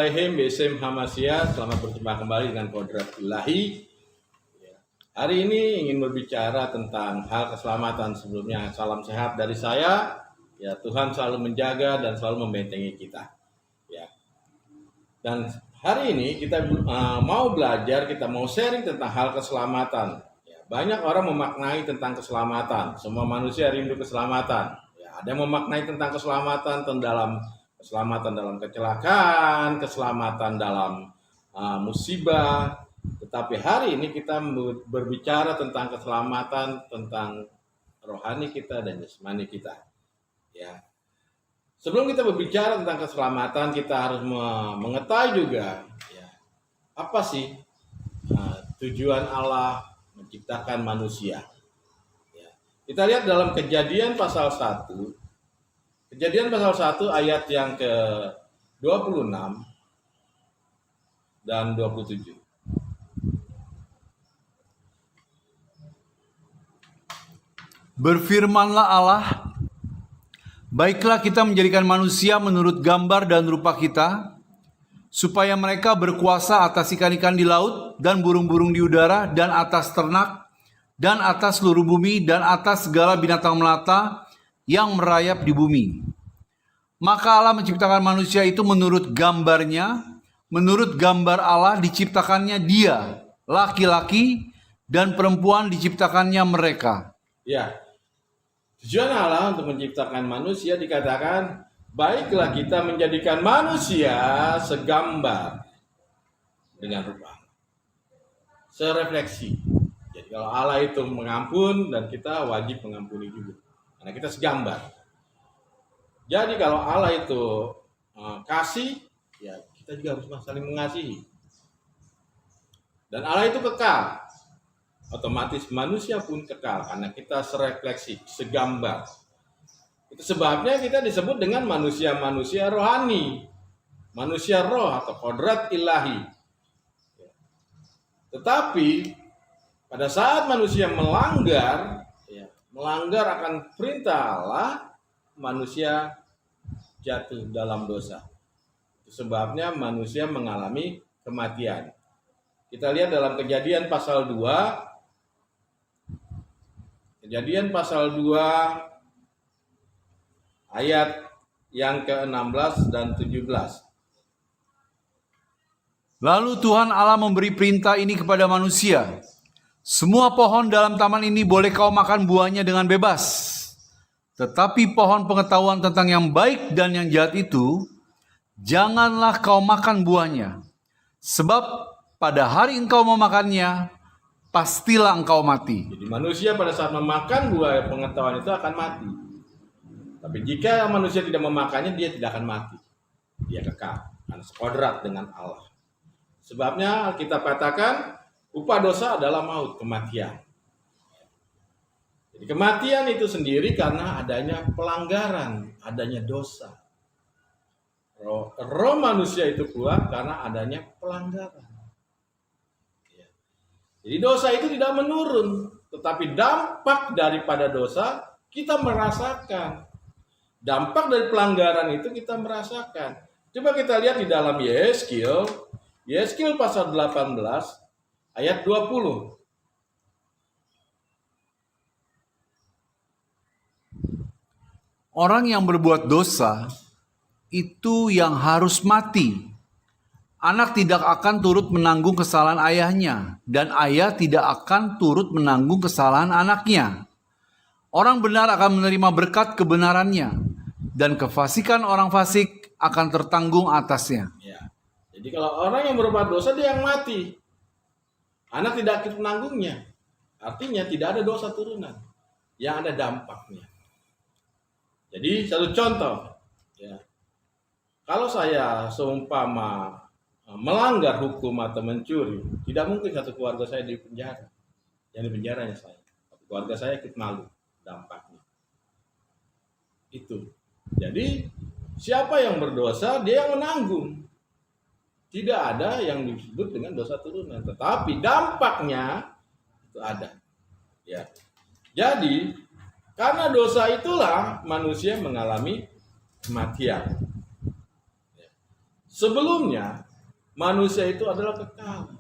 Bismillahirrahmanirrahim. Bism Hamasya. Selamat berjumpa kembali dengan Kodrat Ilahi. Hari ini ingin berbicara tentang hal keselamatan. Sebelumnya salam sehat dari saya. Ya, Tuhan selalu menjaga dan selalu membentengi kita. Ya. Dan hari ini kita mau belajar, kita mau sharing tentang hal keselamatan. Ya, banyak orang memaknai tentang keselamatan. Semua manusia rindu keselamatan. Ya, ada yang memaknai tentang keselamatan dalam kecelakaan, keselamatan dalam musibah. Tetapi hari ini kita berbicara tentang keselamatan, tentang rohani kita dan jasmani kita. Ya. Sebelum kita berbicara tentang keselamatan, kita harus mengetahui juga, ya, apa sih tujuan Allah menciptakan manusia. Ya. Kita lihat dalam Kejadian pasal 1. Kejadian pasal 1 ayat yang ke-26 dan 27. Berfirmanlah Allah, baiklah kita menjadikan manusia menurut gambar dan rupa kita, supaya mereka berkuasa atas ikan-ikan di laut dan burung-burung di udara dan atas ternak dan atas seluruh bumi dan atas segala binatang melata yang merayap di bumi. Maka Allah menciptakan manusia itu menurut gambarnya, menurut gambar Allah diciptakannya dia, laki-laki dan perempuan diciptakannya mereka. Ya, tujuan Allah untuk menciptakan manusia dikatakan, baiklah kita menjadikan manusia segambar dengan rupa, serefleksi. Jadi kalau Allah itu mengampun dan kita wajib mengampuni juga, karena kita segambar. Jadi kalau Allah itu kasih, ya kita juga harus saling mengasihi. Dan Allah itu kekal, otomatis manusia pun kekal karena kita serefleksi, segambar. Itu sebabnya kita disebut dengan manusia-manusia rohani, manusia roh atau kodrat ilahi. Tetapi pada saat manusia melanggar, melanggar akan perintah Allah, manusia jatuh dalam dosa. Itu sebabnya manusia mengalami kematian. Kita lihat dalam Kejadian pasal 2. Kejadian pasal 2 ayat yang ke-16 dan 17. Lalu Tuhan Allah memberi perintah ini kepada manusia. Semua pohon dalam taman ini boleh kau makan buahnya dengan bebas. Tetapi pohon pengetahuan tentang yang baik dan yang jahat itu, janganlah kau makan buahnya. Sebab pada hari engkau memakannya, pastilah engkau mati. Jadi manusia pada saat memakan buah pengetahuan itu akan mati. Tapi jika manusia tidak memakannya, dia tidak akan mati. Dia kekal, karena sekodrat dengan Allah. Sebabnya kita katakan, upah dosa adalah maut, kematian. Jadi kematian itu sendiri karena adanya pelanggaran, adanya dosa. Roh manusia itu keluar karena adanya pelanggaran. Jadi dosa itu tidak menurun, tetapi dampak daripada dosa kita merasakan. Dampak dari pelanggaran itu kita merasakan. Coba kita lihat di dalam Yeskil pasal 18 ayat 20. Orang yang berbuat dosa itu yang harus mati. Anak tidak akan turut menanggung kesalahan ayahnya, dan ayah tidak akan turut menanggung kesalahan anaknya. Orang benar akan menerima berkat kebenarannya, dan kefasikan orang fasik akan tertanggung atasnya. Ya. Jadi kalau orang yang berbuat dosa dia yang mati, anak tidak akan menanggungnya. Artinya tidak ada dosa turunan, yang ada dampaknya. Jadi satu contoh, ya, kalau saya seumpama melanggar hukum atau mencuri, tidak mungkin satu keluarga saya di penjara. Yang di penjaranya saya, keluarga saya ikut malu dampaknya. Itu. Jadi siapa yang berdosa dia yang menanggung. Tidak ada yang disebut dengan dosa turunan, tetapi dampaknya itu ada. Ya. Jadi karena dosa itulah manusia mengalami kematian. Sebelumnya manusia itu adalah kekal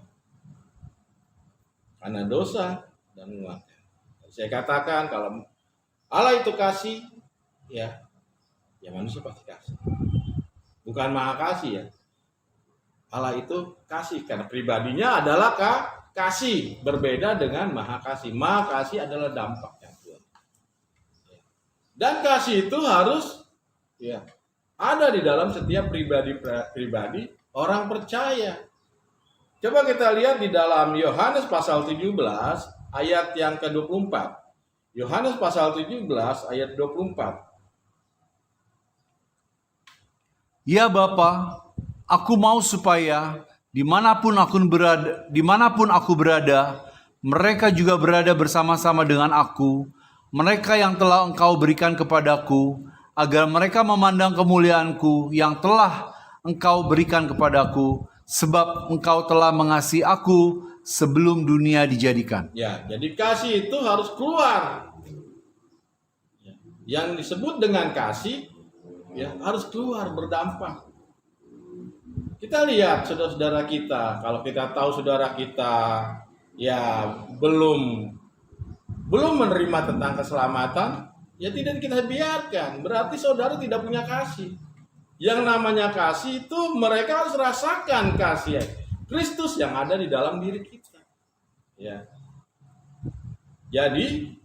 karena dosa dan kematian. Saya katakan kalau Allah itu kasih, ya manusia pasti kasih. Bukan maha kasih ya. Allah itu kasih karena pribadinya adalah kasih, berbeda dengan maha kasih. Maha kasih adalah dampaknya Tuhan. Dan kasih itu harus ada di dalam setiap pribadi orang percaya. Coba kita lihat di dalam Yohanes pasal 17 ayat yang ke-24. Yohanes pasal 17 ayat 24. Ya Bapa, aku mau supaya dimanapun aku berada, mereka juga berada bersama-sama dengan aku, mereka yang telah Engkau berikan kepadaku, agar mereka memandang kemuliaanku yang telah Engkau berikan kepadaku, sebab Engkau telah mengasihi aku sebelum dunia dijadikan. Ya, jadi kasih itu harus keluar. Yang disebut dengan kasih harus keluar, berdampak. Kita lihat saudara-saudara kita, kalau kita tahu saudara kita belum menerima tentang keselamatan, tidak kita biarkan. Berarti saudara tidak punya kasih. Yang namanya kasih itu mereka harus rasakan kasih Kristus yang ada di dalam diri kita. Jadi,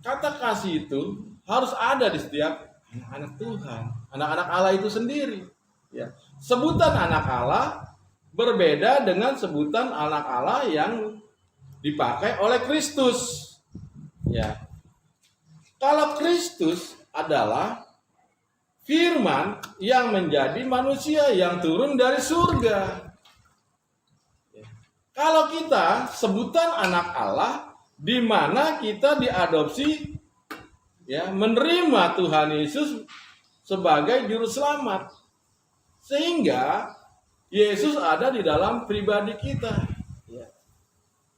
kata kasih itu harus ada di setiap anak-anak Tuhan, anak-anak Allah itu sendiri. Sebutan anak Allah berbeda dengan sebutan anak Allah yang dipakai oleh Kristus. Kalau Kristus adalah firman yang menjadi manusia yang turun dari surga. Kalau kita sebutan anak Allah, di mana kita diadopsi, menerima Tuhan Yesus sebagai juru selamat, sehingga Yesus ada di dalam pribadi kita.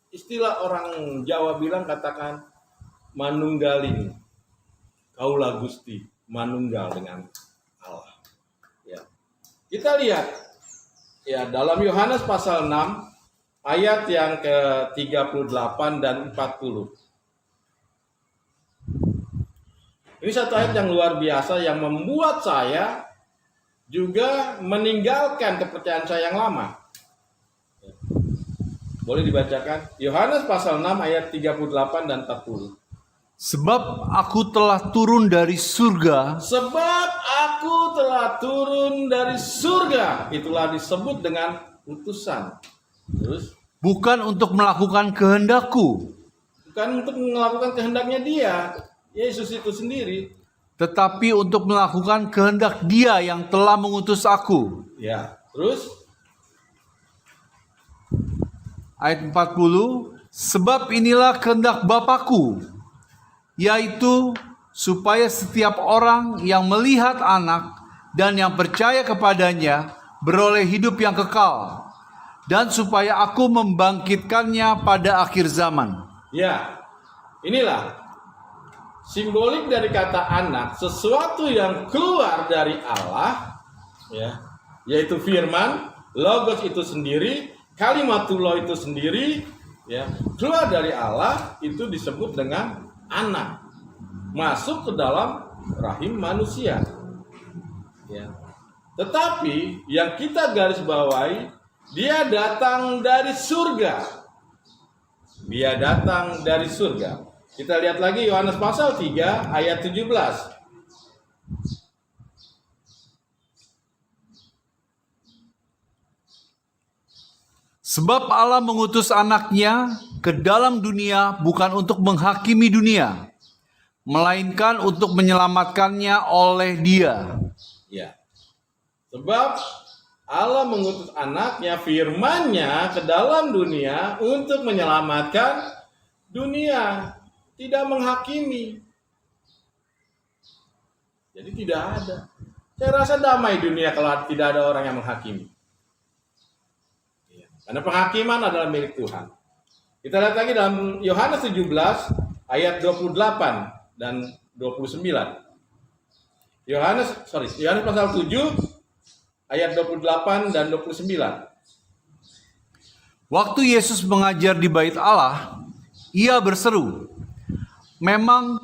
Istilah orang Jawa bilang, katakan manunggaling, kaulah Gusti, manunggal dengan Allah. Kita lihat dalam Yohanes pasal 6 ayat yang ke-38 dan 40. Ini satu ayat yang luar biasa yang membuat saya juga meninggalkan kepercayaan saya yang lama. Boleh dibacakan? Yohanes pasal 6 ayat 38 dan 40. Sebab aku telah turun dari surga. Sebab aku telah turun dari surga. Itulah disebut dengan utusan. Terus? Bukan untuk melakukan kehendakku. Bukan untuk melakukan kehendaknya dia. Yesus itu sendiri. Tetapi untuk melakukan kehendak Dia yang telah mengutus aku. Terus? Ayat 40. Sebab inilah kehendak Bapa-Ku, yaitu supaya setiap orang yang melihat Anak dan yang percaya kepadanya beroleh hidup yang kekal, dan supaya aku membangkitkannya pada akhir zaman. Inilah simbolik dari kata anak, sesuatu yang keluar dari Allah, yaitu firman, logos itu sendiri, kalimatullah itu sendiri, keluar dari Allah, itu disebut dengan anak, masuk ke dalam rahim manusia. Tetapi yang kita garis bawahi, dia datang dari surga. Dia datang dari surga. Kita lihat lagi Yohanes pasal 3 ayat 17. Sebab Allah mengutus anaknya ke dalam dunia bukan untuk menghakimi dunia, melainkan untuk menyelamatkannya oleh Dia. Sebab Allah mengutus anaknya, firman-Nya ke dalam dunia untuk menyelamatkan dunia, tidak menghakimi. Jadi tidak ada. Saya rasa damai dunia kalau tidak ada orang yang menghakimi. Karena penghakiman adalah milik Tuhan. Kita lihat lagi dalam Yohanes 17 ayat 28 dan 29. Yohanes pasal 7 ayat 28 dan 29. Waktu Yesus mengajar di Bait Allah, ia berseru, "Memang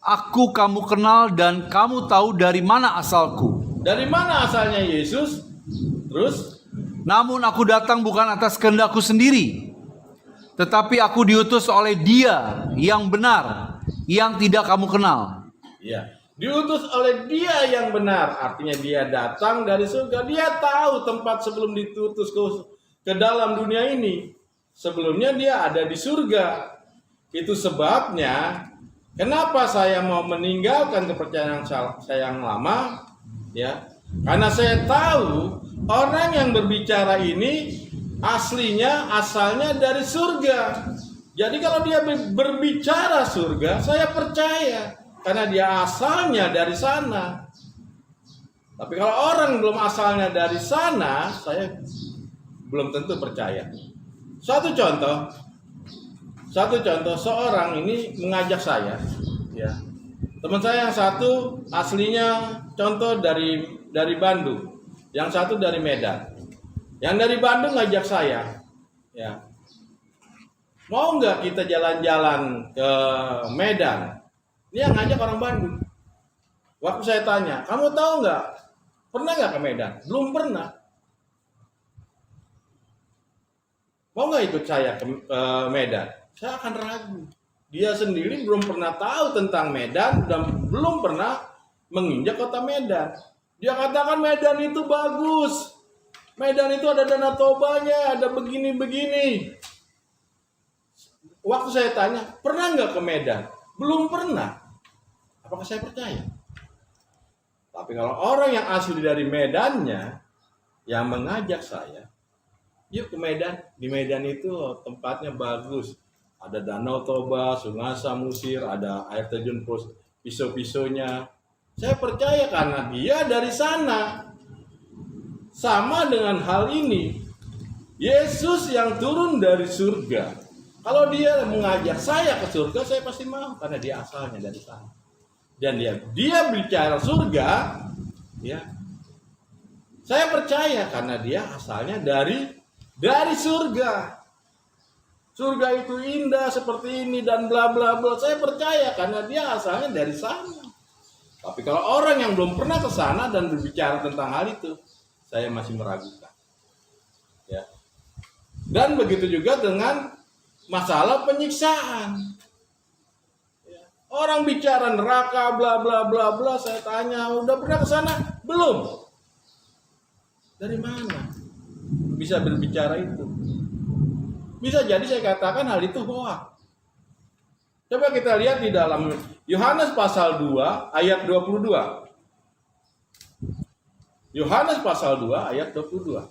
aku kamu kenal dan kamu tahu dari mana asalku. Dari mana asalnya Yesus? Terus, Namun aku datang bukan atas kehendakku sendiri, tetapi aku diutus oleh Dia yang benar, yang tidak kamu kenal." ya, diutus oleh Dia yang benar, artinya Dia datang dari surga. Dia tahu tempat sebelum diutus ke dalam dunia ini. Sebelumnya Dia ada di surga. Itu sebabnya kenapa saya mau meninggalkan kepercayaan saya yang lama, ya? Karena saya tahu orang yang berbicara ini asalnya dari surga. Jadi kalau dia berbicara surga, saya percaya karena dia asalnya dari sana. Tapi kalau orang belum asalnya dari sana, saya belum tentu percaya. Satu contoh, seorang ini mengajak saya, ya. Teman saya yang satu aslinya contoh dari Bandung, yang satu dari Medan. Yang dari Bandung ngajak saya, ya. Mau nggak kita jalan-jalan ke Medan? Dia ngajak orang Bandung. Waktu saya tanya, kamu tahu nggak? Pernah nggak ke Medan? Belum pernah. Mau nggak ikut saya ke Medan? Saya akan ragu. Dia sendiri belum pernah tahu tentang Medan dan belum pernah menginjak kota Medan. Dia katakan Medan itu bagus. Medan itu ada Danau Tobanya, ada begini-begini. Waktu saya tanya, pernah nggak ke Medan? Belum pernah. Apakah saya percaya? Tapi kalau orang yang asli dari Medannya yang mengajak saya, yuk ke Medan. Di Medan itu tempatnya bagus. Ada Danau Toba, Sungai Samosir, ada air terjun pisau-pisaunya. Saya percaya karena dia dari sana. Sama dengan hal ini. Yesus yang turun dari surga. Kalau dia mengajak saya ke surga, saya pasti mau karena dia asalnya dari sana. Dan dia bicara surga, ya. Saya percaya karena dia asalnya dari surga. Surga itu indah seperti ini dan bla bla bla. Saya percaya karena dia asalnya dari sana. Tapi kalau orang yang belum pernah ke sana dan berbicara tentang hal itu, saya masih meragukan. Ya. Dan begitu juga dengan masalah penyiksaan. Ya. Orang bicara neraka bla bla bla bla, saya tanya, udah pernah ke sana? Belum. Dari mana bisa berbicara itu? Bisa jadi saya katakan hal itu hoax. Coba kita lihat di dalam Yohanes pasal 2 ayat 22. Yohanes pasal 2 ayat 22.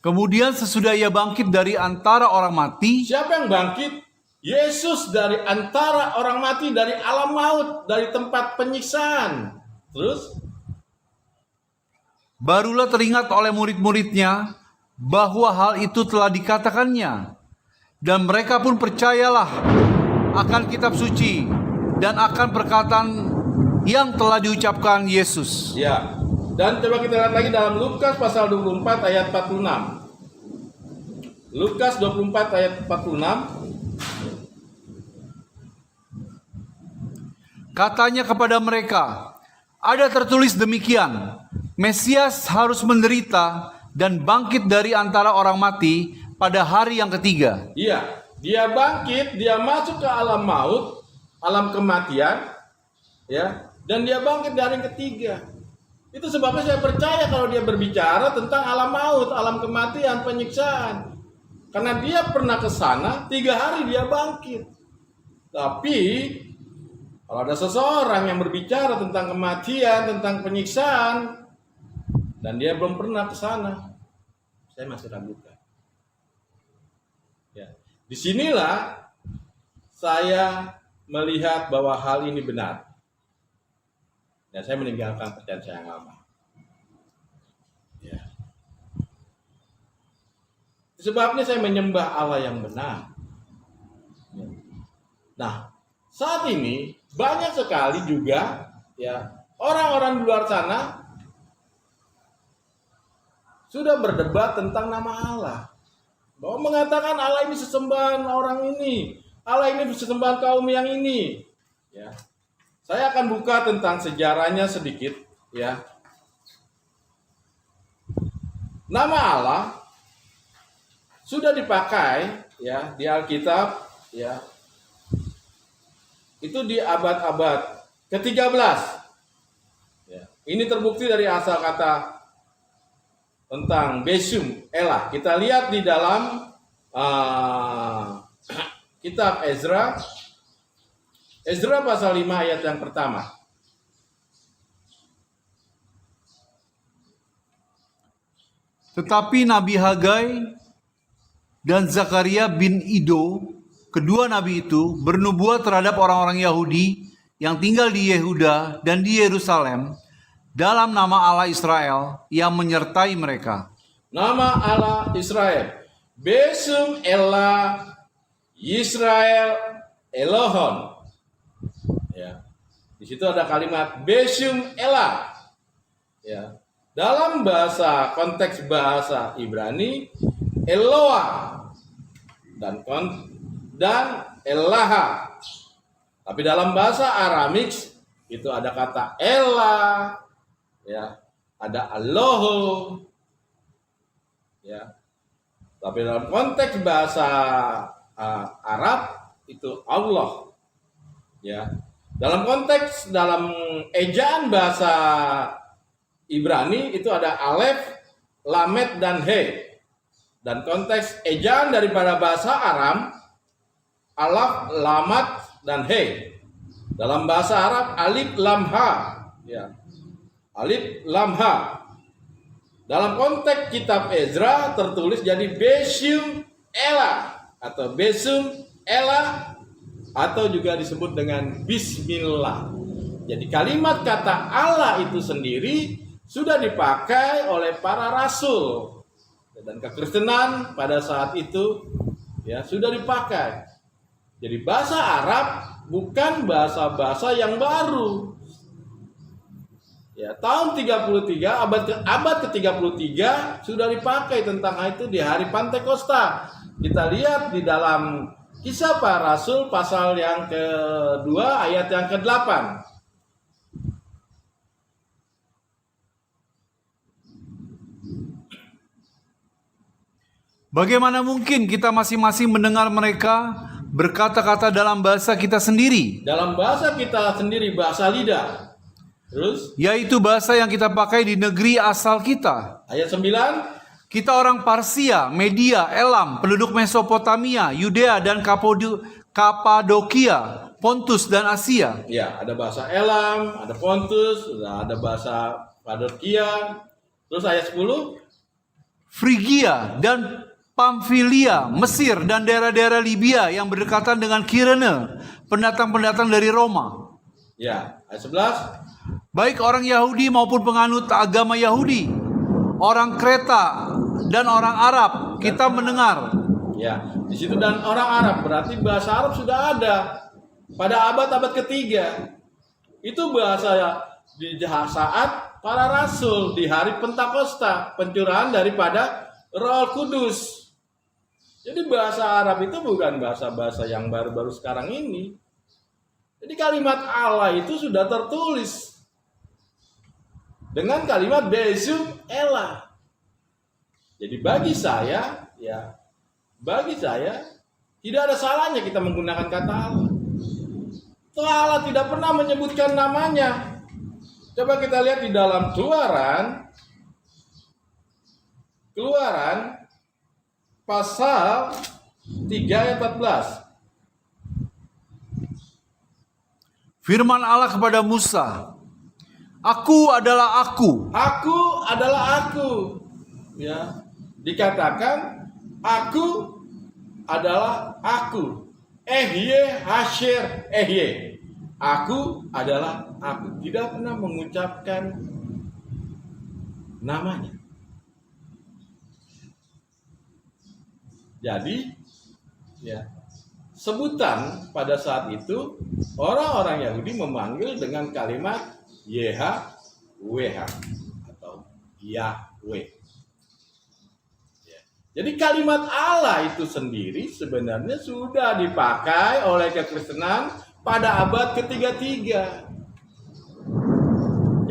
Kemudian sesudah ia bangkit dari antara orang mati, Siapa yang bangkit? Yesus dari antara orang mati, dari alam maut, dari tempat penyiksaan. Terus barulah teringat oleh murid-muridnya bahwa hal itu telah dikatakannya, dan mereka pun percayalah akan kitab suci dan akan perkataan yang telah diucapkan Yesus. ya. Dan coba kita lihat lagi dalam Lukas pasal 24 ayat 46. Lukas 24 ayat 46. Katanya kepada mereka, ada tertulis demikian, Mesias harus menderita dan bangkit dari antara orang mati pada hari yang ketiga. Iya, dia bangkit, dia masuk ke alam maut, alam kematian, ya, dan dia bangkit dari yang ketiga. Itu sebabnya saya percaya kalau dia berbicara tentang alam maut, alam kematian, penyiksaan. Karena dia pernah ke sana, 3 hari dia bangkit. Tapi kalau ada seseorang yang berbicara tentang kematian, tentang penyiksaan, dan dia belum pernah ke sana, saya masih ragukan. Ya. Disinilah saya melihat bahwa hal ini benar. Dan saya meninggalkan percayaan saya yang lama. Ya. Sebabnya saya menyembah Allah yang benar. Ya. Nah, saat ini banyak sekali juga ya orang-orang di luar sana sudah berdebat tentang nama Allah. Bahwa mengatakan Allah ini sesembahan orang ini, Allah ini sesembahan kaum yang ini. Ya. Saya akan buka tentang sejarahnya sedikit, ya. Nama Allah sudah dipakai, ya, di Alkitab, ya. Itu di abad-abad ke-13. Ya. Ini terbukti dari asal kata tentang Besum Elah. Kita lihat di dalam kitab Ezra. Ezra pasal 5 ayat yang pertama. Tetapi Nabi Hagai dan Zakaria bin Ido, kedua nabi itu bernubuat terhadap orang-orang Yahudi yang tinggal di Yehuda dan di Yerusalem dalam nama Allah Israel yang menyertai mereka. Nama Allah Israel, Besum Elah Israel Elohon. Ya. Di situ ada kalimat Besum Elah. Ya. Dalam bahasa konteks bahasa Ibrani Eloah dan Elaha. Tapi dalam bahasa Aramik itu ada kata Elah, ya, ada Aloho, ya. Tapi dalam konteks bahasa Arab itu Allah, ya. Dalam konteks dalam ejaan bahasa Ibrani itu ada Alef, Lamet, dan He. Dan konteks ejaan daripada bahasa Aram, Alaf, Lamat, dan He. Dalam bahasa Arab, Alif, Lam, Ha. Ya. Alif, Lam, Ha. Dalam konteks kitab Ezra tertulis jadi Besum Elah atau Besum Elah atau juga disebut dengan Bismillah. Jadi kalimat kata Allah itu sendiri sudah dipakai oleh para rasul, dan kekristenan pada saat itu, ya, sudah dipakai. Jadi bahasa Arab bukan bahasa-bahasa yang baru. Ya, tahun 33, abad ke-33 sudah dipakai tentang itu di hari Pantekosta. Kita lihat di dalam Kisah Para Rasul pasal yang kedua ayat yang ke-8. Bagaimana mungkin kita masing-masing mendengar mereka berkata-kata dalam bahasa kita sendiri? Dalam bahasa kita sendiri, bahasa lidah. Terus Yaitu bahasa yang kita pakai di negeri asal kita. ayat 9. Kita orang Parsia, Media, Elam, penduduk Mesopotamia, Yudea dan Kapadokia, Pontus dan Asia. Ya, ada bahasa Elam, ada Pontus, ada bahasa Kapadokia. Terus ayat 10. Frigia dan Pamfilia, Mesir dan daerah-daerah Libya yang berdekatan dengan Kirene, pendatang-pendatang dari Roma. Ya, ayat 11. Baik orang Yahudi maupun penganut agama Yahudi, orang Kreta dan orang Arab, kita mendengar. Ya, di situ dan orang Arab, berarti bahasa Arab sudah ada pada abad-abad ketiga. Itu bahasa di saat para rasul di hari Pentakosta, pencurahan daripada Roh Kudus. Jadi bahasa Arab itu bukan bahasa-bahasa yang baru-baru sekarang ini. Jadi kalimat Allah itu sudah tertulis dengan kalimat Besum Elah. Jadi bagi saya, ya, bagi saya tidak ada salahnya kita menggunakan kata Allah. Toh Allah tidak pernah menyebutkan namanya. Coba kita lihat di dalam Keluaran pasal 3 ayat 14. Firman Allah kepada Musa, Aku adalah aku. Aku adalah aku. Ya, dikatakan aku adalah aku. Ehye Hasher Ehye. Aku adalah aku. Tidak pernah mengucapkan namanya. Jadi, ya, sebutan pada saat itu orang-orang Yahudi memanggil dengan kalimat YHWH atau Yahweh. Jadi kalimat Allah itu sendiri sebenarnya sudah dipakai oleh kekristenan pada abad ketiga-tiga.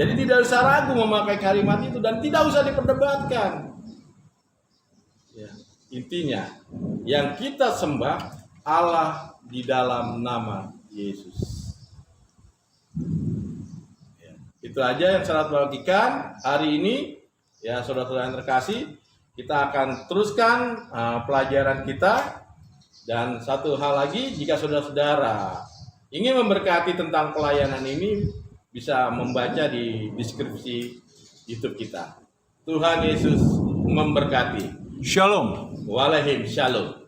Jadi tidak usah ragu memakai kalimat itu dan tidak usah diperdebatkan. Ya, intinya yang kita sembah Allah di dalam nama Yesus. Ya, itu aja yang saya bagikan hari ini. Ya, saudara-saudara yang terkasih, kita akan teruskan pelajaran kita. Dan satu hal lagi, jika saudara-saudara ingin memberkati tentang pelayanan ini, bisa membaca di deskripsi YouTube kita. Tuhan Yesus memberkati. Shalom. Walaikum shalom.